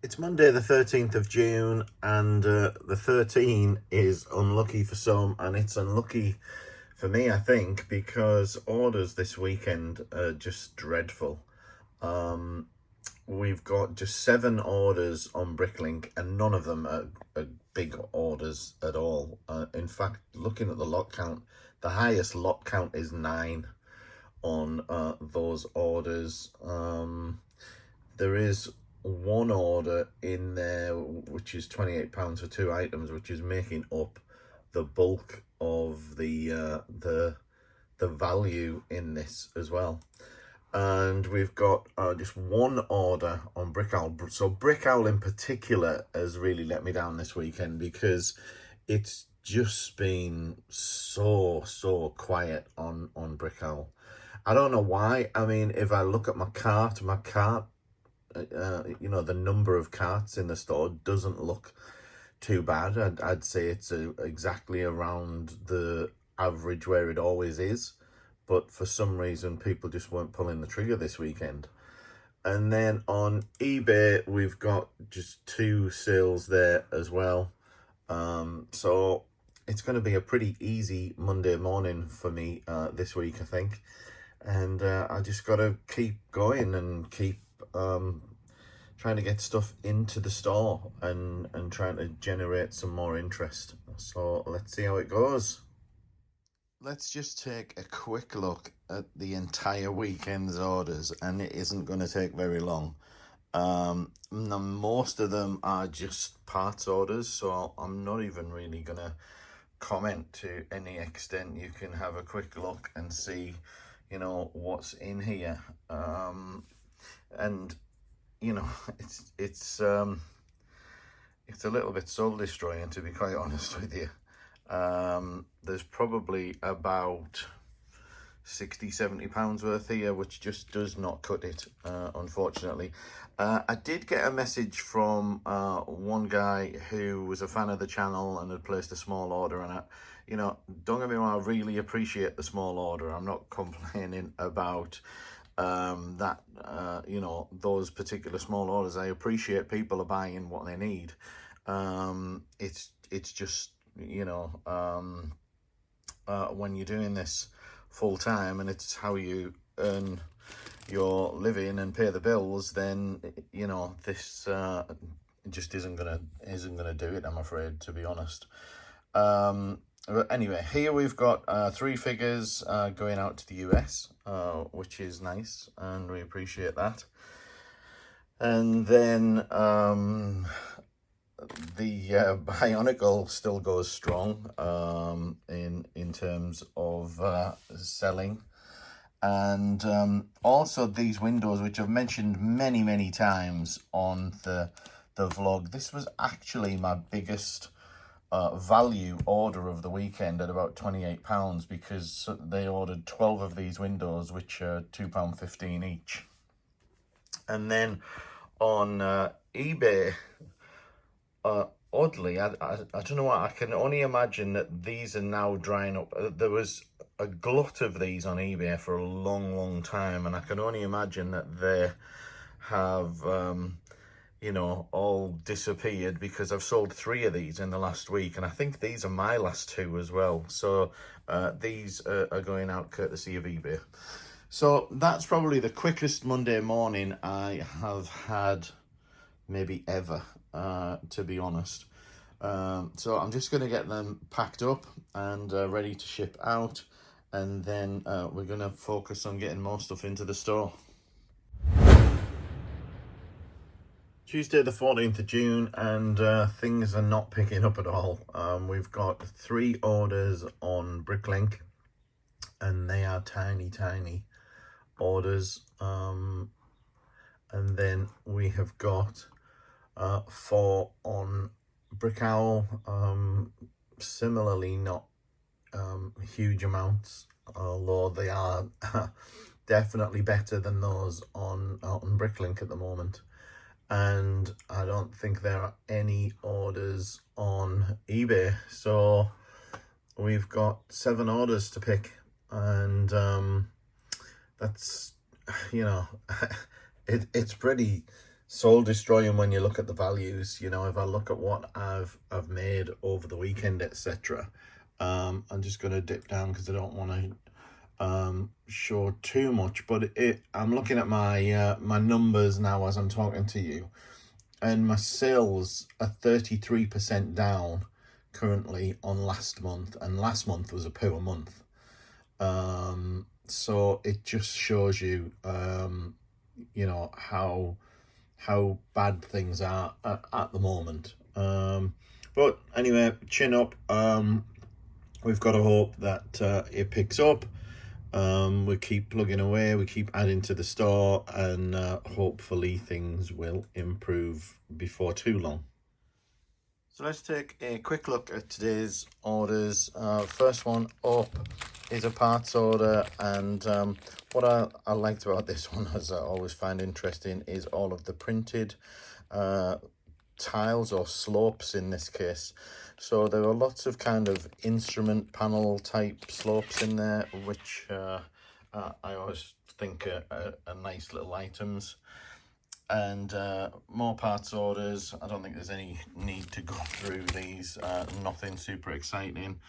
It's Monday the 13th of June, and the 13 is unlucky for some, and it's unlucky for me, I think, because orders this weekend are just dreadful. We've got just 7 orders on Bricklink, and none of them are big orders at all. In fact, looking at the lot count, the highest lot count is 9 on those orders. There is one order in there which is £28 for 2 items, which is making up the bulk of the value in this as well. And we've got just one order on Brickowl. So Brickowl in particular has really let me down this weekend, because it's just been so quiet on Brickowl. I don't know why. I mean, if I look at my cart, you know, the number of carts in the store doesn't look too bad. I'd say it's exactly around the average where it always is, but for some reason people just weren't pulling the trigger this weekend. And then on eBay we've got just 2 sales there as well. So it's going to be a pretty easy Monday morning for me this week, I think. And I just got to keep going and keep trying to get stuff into the store and trying to generate some more interest. So let's see how it goes. Let's just take a quick look at the entire weekend's orders, and it isn't going to take very long. Most of them are just parts orders, so I'm not even really going to comment to any extent. You can have a quick look and see, you know, what's in here. And you know, it's a little bit soul destroying, to be quite honest with you. There's probably about £60-70 worth here, which just does not cut it, unfortunately. I did get a message from one guy who was a fan of the channel and had placed a small order, and you know, don't get me wrong, I really appreciate the small order. I'm not complaining about that, you know, those particular small orders. I appreciate people are buying what they need. It's just, you know, when you're doing this full time and it's how you earn your living and pay the bills, then, you know, this just isn't gonna do it, I'm afraid, to be honest. But anyway, here we've got 3 figures going out to the US, which is nice, and we appreciate that. And then the Bionicle still goes strong in terms of selling. And also these windows, which I've mentioned many times on the vlog. This was actually my biggest value order of the weekend at about £28, because they ordered 12 of these windows, which are £2.15 each. And then on eBay, oddly, I don't know what, I can only imagine that these are now drying up. There was a glut of these on eBay for a long time, and I can only imagine that they have you know, all disappeared, because I've sold 3 of these in the last week, and I think these are my last 2 as well. So these are going out courtesy of eBay. So that's probably the quickest Monday morning I have had maybe ever, to be honest. So I'm just going to get them packed up and ready to ship out, and then we're going to focus on getting more stuff into the store. Tuesday the 14th of June, and things are not picking up at all. We've got 3 orders on Bricklink, and they are tiny orders. And then we have got 4 on Brickowl, similarly not huge amounts, although they are definitely better than those on Bricklink at the moment. And I don't think there are any orders on eBay, so we've got 7 orders to pick, and that's, you know, it's pretty soul destroying when you look at the values. You know, if I look at what I've made over the weekend, etc. I'm just going to dip down because I don't want to show too much, but I'm looking at my my numbers now as I'm talking to you, and my sales are 33% down currently on last month, and last month was a poor month. So it just shows you you know, how bad things are at the moment. But anyway, chin up. We've got to hope that it picks up. We keep plugging away, we keep adding to the store, and hopefully things will improve before too long. So let's take a quick look at today's orders. First one up is a parts order, and what I liked about this one, as I always find interesting, is all of the printed tiles or slopes in this case. So there are lots of kind of instrument panel type slopes in there, which I always think are nice little items. And more parts orders. I don't think there's any need to go through these. Nothing super exciting.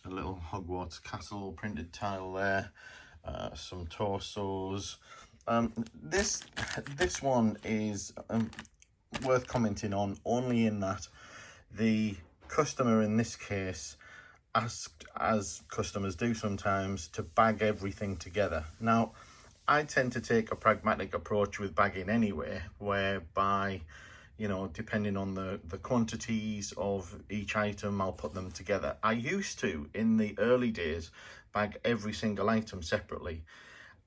A little Hogwarts Castle printed tile there. Some torsos. This one is worth commenting on, only in that the customer in this case asked, as customers do sometimes, to bag everything together. Now, I tend to take a pragmatic approach with bagging anyway, whereby, you know, depending on the quantities of each item, I'll put them together. I used to, in the early days, bag every single item separately.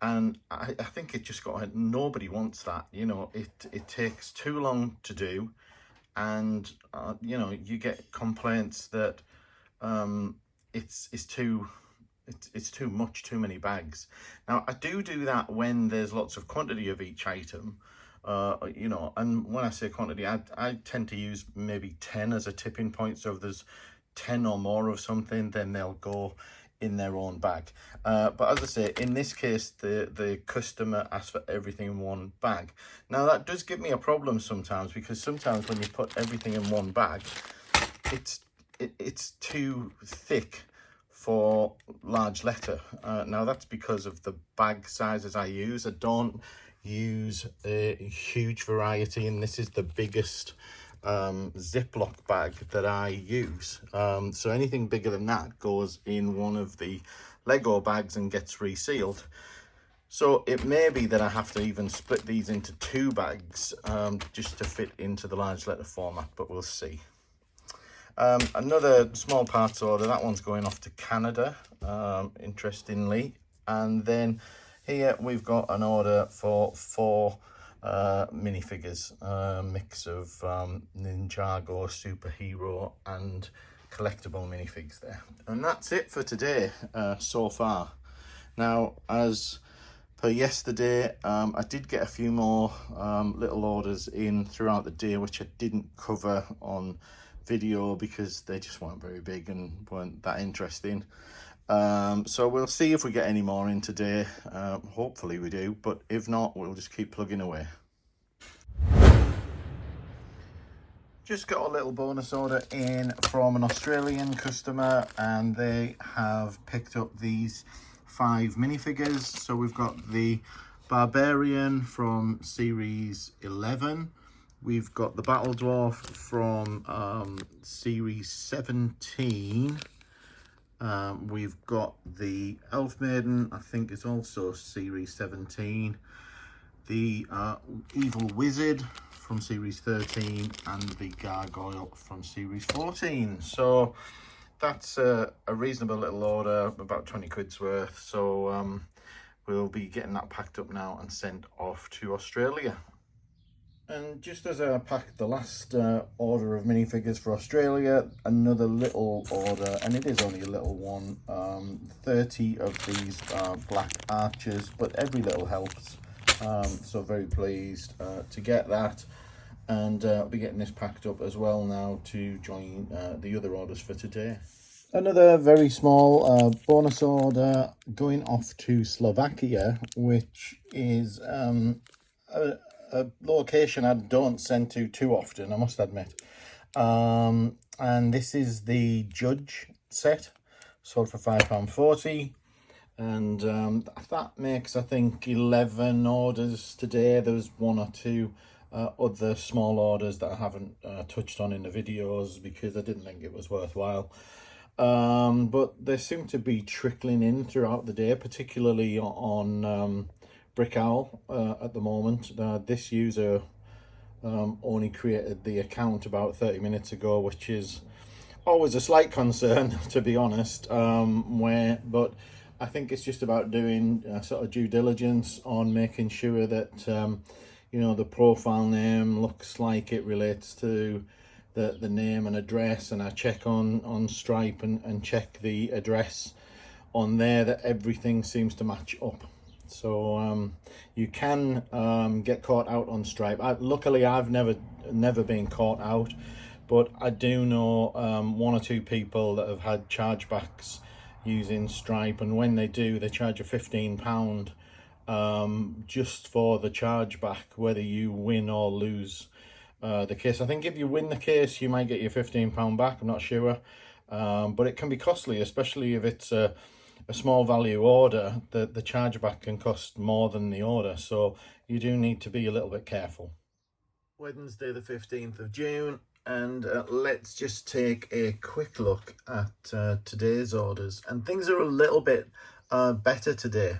And I think it just got, nobody wants that. You know, it takes too long to do. And, you know, you get complaints that it's too much, too many bags. Now, I do that when there's lots of quantity of each item, you know, and when I say quantity, I tend to use maybe 10 as a tipping point. So if there's 10 or more of something, then they'll go in their own bag. But as I say, in this case, the customer asks for everything in one bag. Now, that does give me a problem sometimes, because sometimes when you put everything in one bag, it's too thick for large letter. Now, that's because of the bag sizes I use. I don't use a huge variety, and this is the biggest Ziploc bag that I use. So anything bigger than that goes in one of the Lego bags and gets resealed. So it may be that I have to even split these into two bags just to fit into the large letter format, but we'll see. Another small parts order, that one's going off to Canada, interestingly. And then here we've got an order for 4 minifigures, mix of Ninjago, superhero and collectible minifigs there. And that's it for today so far. Now, as per yesterday, I did get a few more little orders in throughout the day, which I didn't cover on video because they just weren't very big and weren't that interesting. So we'll see if we get any more in today. Hopefully we do, but if not, we'll just keep plugging away. Just got a little bonus order in from an Australian customer, and they have picked up these 5 minifigures. So we've got the Barbarian from series 11. We've got the Battle Dwarf from series 17. We've got the Elf Maiden, I think is also series 17. The Evil Wizard from series 13, and the Gargoyle from series 14. So that's a reasonable little order, about 20 quid's worth. So we'll be getting that packed up now and sent off to Australia. And just as I packed the last order of minifigures for Australia, another little order, and it is only a little one, 30 of these black archers, but every little helps. So very pleased to get that, and I'll be getting this packed up as well now to join the other orders for today. Another very small bonus order going off to Slovakia, which is a a location I don't send to too often, I must admit. And this is the Judge set, sold for £5.40. And that makes, I think, 11 orders today. There's one or two other small orders that I haven't touched on in the videos because I didn't think it was worthwhile. But they seem to be trickling in throughout the day, particularly on Brickowl at the moment. This user only created the account about 30 minutes ago, which is always a slight concern, to be honest. But I think it's just about doing sort of due diligence on making sure that you know, the profile name looks like it relates to the name and address, and I check on Stripe and check the address on there that everything seems to match up. So you can get caught out on Stripe. Luckily I've never been caught out, but I do know one or two people that have had chargebacks using Stripe, and when they do, they charge a £15 just for the chargeback, whether you win or lose the case. I think if you win the case, you might get your £15 back, I'm not sure. But it can be costly, especially if it's a small value order. The chargeback can cost more than the order, so you do need to be a little bit careful. Wednesday the 15th of June, and let's just take a quick look at today's orders, and things are a little bit better today.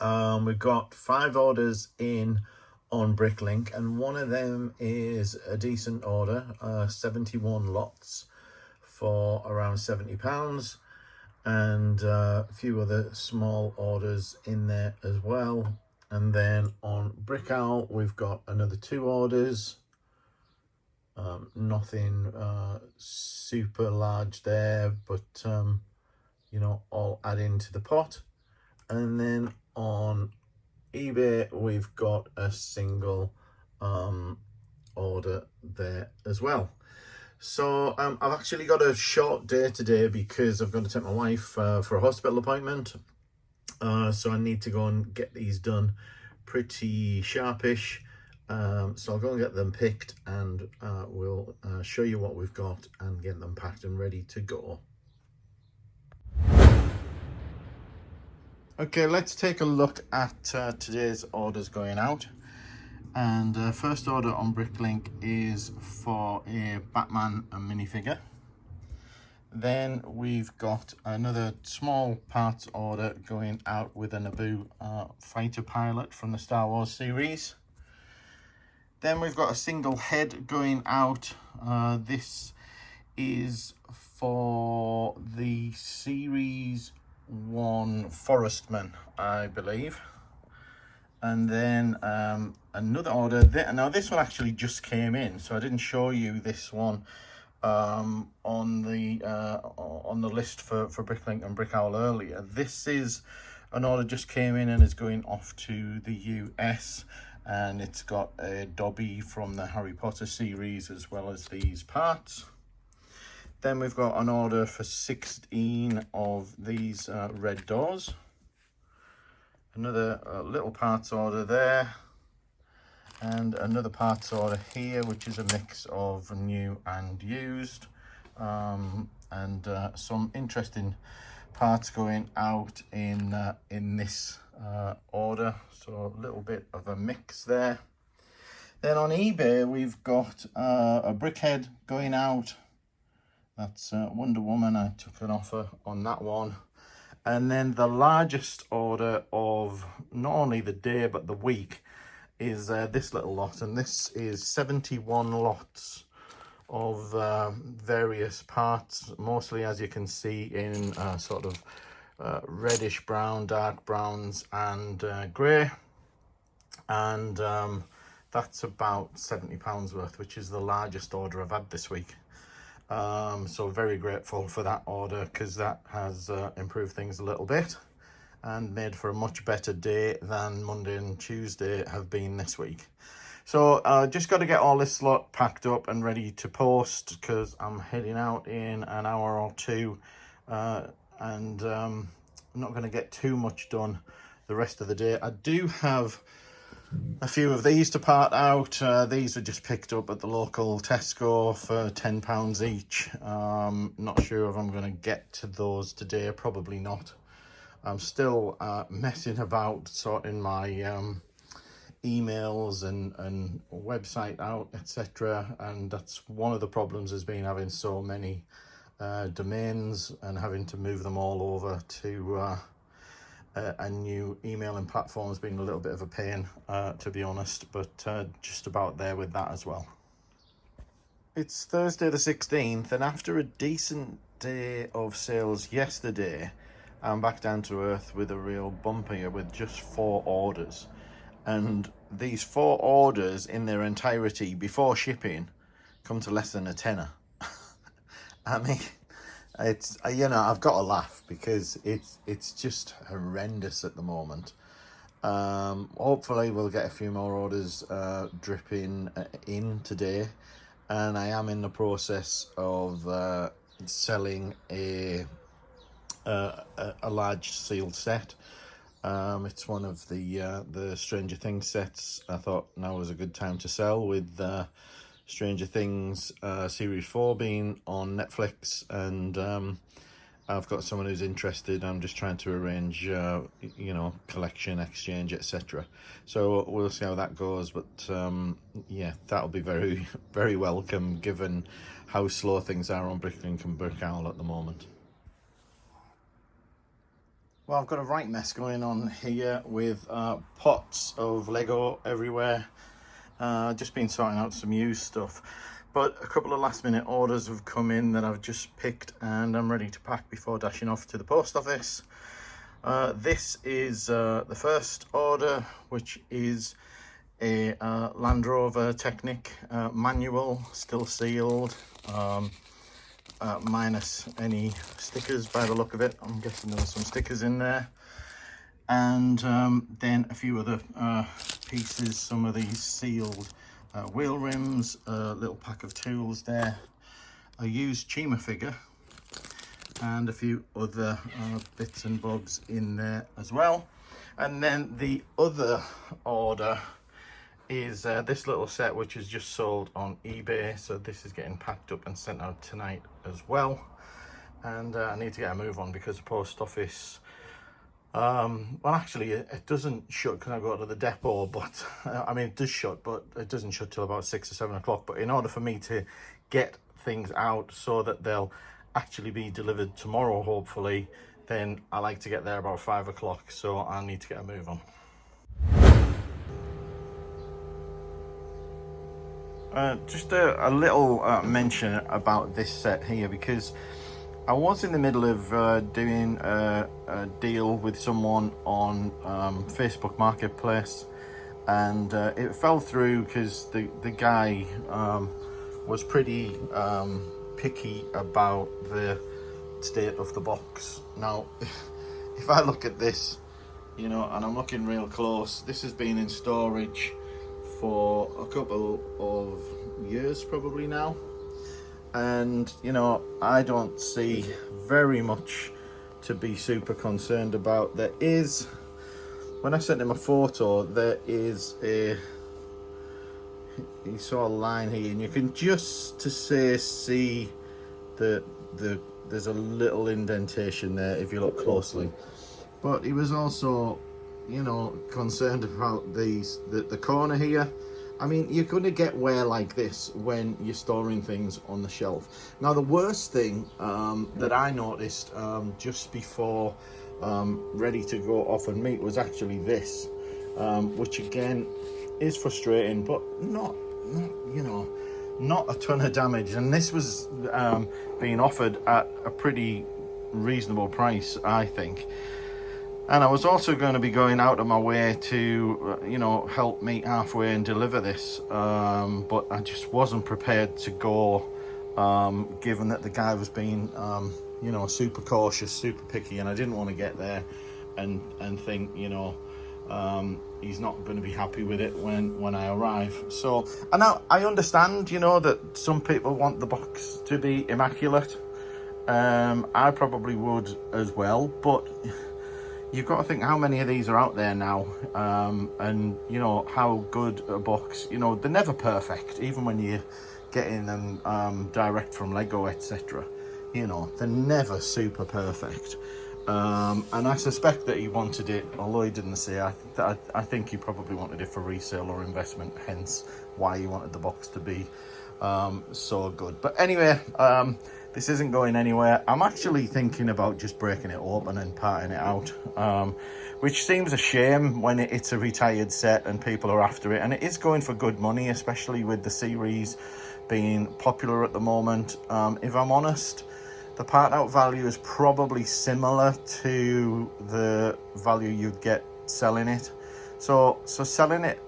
We've got 5 orders in on Bricklink, and one of them is a decent order, 71 lots for around £70, and a few other small orders in there as well. And then on Brickowl we've got another 2 orders, nothing super large there, but you know, all add into the pot. And then on eBay we've got a single order there as well. So I've actually got a short day today because I've got to take my wife for a hospital appointment, so I need to go and get these done pretty sharpish. So I'll go and get them picked, and we'll show you what we've got and get them packed and ready to go. Okay, let's take a look at today's orders going out. And first order on Bricklink is for a Batman minifigure. Then we've got another small parts order going out with a Naboo fighter pilot from the Star Wars series. Then we've got a single head going out. This is for the Series 1 Forestman, I believe. And then another order. Now this one actually just came in, so I didn't show you this one on the list for Bricklink and Brickowl earlier. This is an order just came in and is going off to the US, and it's got a Dobby from the Harry Potter series as well as these parts. Then we've got an order for 16 of these red doors. Another little parts order there, and another parts order here, which is a mix of new and used, and some interesting parts going out in this order, so a little bit of a mix there. Then on eBay we've got a brickhead going out. That's Wonder Woman. I took an offer on that one. And then the largest order of not only the day but the week is this little lot, and this is 71 lots of various parts, mostly, as you can see, in sort of reddish brown, dark browns and grey, and that's about £70 worth, which is the largest order I've had this week. So very grateful for that order, because that has improved things a little bit and made for a much better day than Monday and Tuesday have been this week. So just got to get all this lot packed up and ready to post, because I'm heading out in an hour or two, and I'm not going to get too much done the rest of the day. I do have a few of these to part out. These were just picked up at the local Tesco for £10 each. Not sure if I'm going to get to those today, probably not. I'm still messing about sorting my emails and website out, etc. And that's one of the problems, has been having so many domains and having to move them all over to a new emailing platform has been a little bit of a pain, to be honest, but just about there with that as well. It's Thursday the 16th, and after a decent day of sales yesterday, I'm back down to earth with a real bump here with just 4 orders. And these 4 orders in their entirety before shipping come to less than a tenner. I mean, it's, you know, I've got to laugh because it's just horrendous at the moment. Hopefully we'll get a few more orders dripping in today, and I am in the process of selling a large sealed set. It's one of the Stranger Things sets. I thought now was a good time to sell, with Stranger Things Series 4 being on Netflix, and I've got someone who's interested. I'm just trying to arrange, you know, collection, exchange, etc. So we'll see how that goes, but yeah, that'll be very, very welcome given how slow things are on Bricklink and Brickowl at the moment. Well, I've got a right mess going on here with pots of Lego everywhere. Just been sorting out some used stuff, but a couple of last minute orders have come in that I've just picked, and I'm ready to pack before dashing off to the post office. This is the first order, which is a Land Rover Technic manual, still sealed, minus any stickers by the look of it. I'm guessing there were some stickers in there, and then a few other pieces, some of these sealed wheel rims, a little pack of tools there, a used Chima figure, and a few other bits and bobs in there as well. And then the other order is this little set, which is just sold on eBay, so this is getting packed up and sent out tonight as well. And I need to get a move on because the post office, well, actually it doesn't shut because I go to the depot, but I mean, it does shut, but it doesn't shut till about 6 or 7 o'clock. But in order for me to get things out so that they'll actually be delivered tomorrow, hopefully, then I like to get there about 5 o'clock, so I need to get a move on. Just a little mention about this set here, because I was in the middle of doing a deal with someone on Facebook Marketplace, and it fell through because the guy was pretty picky about the state of the box. Now, if I look at this, you know, and I'm looking real close, this has been in storage for a couple of years probably now, and you know, I don't see very much to be super concerned about. There is, when I sent him a photo, there is a, you saw a line here, and you can just to say see the there's a little indentation there if you look closely. But he was also, you know, concerned about these, the corner here. I mean, you're going to get wear like this when you're storing things on the shelf. Now, the worst thing that I noticed just before ready to go off and meet was actually this, which again is frustrating, but not you know, not a ton of damage. And this was being offered at a pretty reasonable price, I think. And I was also going to be going out of my way to, you know, help meet halfway and deliver this. But I just wasn't prepared to go, given that the guy was being, you know, super cautious, super picky. And I didn't want to get there and think, you know, he's not going to be happy with it when I arrive. So, and now I understand, you know, that some people want the box to be immaculate. I probably would as well, but you've got to think how many of these are out there now, and you know how good a box, you know, they're never perfect, even when you're getting them direct from Lego, etc. You know, they're never super perfect. And I suspect that he wanted it, although he didn't say, I think he probably wanted it for resale or investment, hence why he wanted the box to be so good. But anyway, this isn't going anywhere. I'm actually thinking about just breaking it open and parting it out, which seems a shame when it's a retired set and people are after it, and it is going for good money, especially with the series being popular at the moment. If I'm honest, the part out value is probably similar to the value you'd get selling it. So selling it,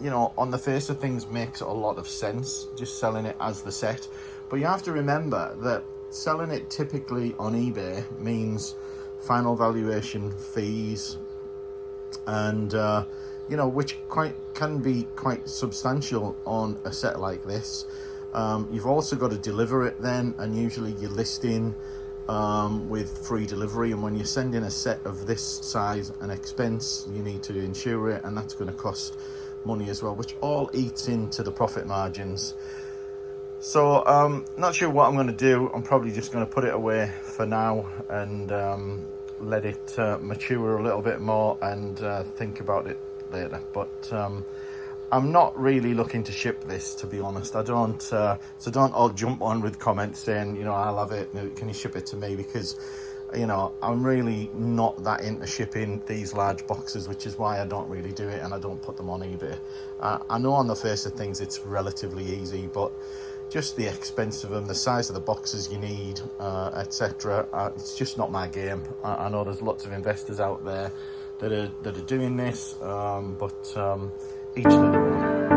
you know, on the face of things makes a lot of sense, just selling it as the set. But you have to remember that selling it typically on eBay means final valuation fees, and you know, which can be quite substantial on a set like this. You've also got to deliver it then, and usually you're listing with free delivery, and when you're sending a set of this size and expense, you need to insure it, and that's going to cost money as well, which all eats into the profit margins. So not sure what I'm going to do. I'm probably just going to put it away for now and let it mature a little bit more and think about it later. But I'm not really looking to ship this, to be honest. I don't, so don't all jump on with comments saying, you know, I love it, can you ship it to me? Because, you know, I'm really not that into shipping these large boxes, which is why I don't really do it and I don't put them on eBay. I know on the face of things it's relatively easy, but just the expense of them, the size of the boxes you need, etc. It's just not my game. I know there's lots of investors out there that are doing this, but each to their own.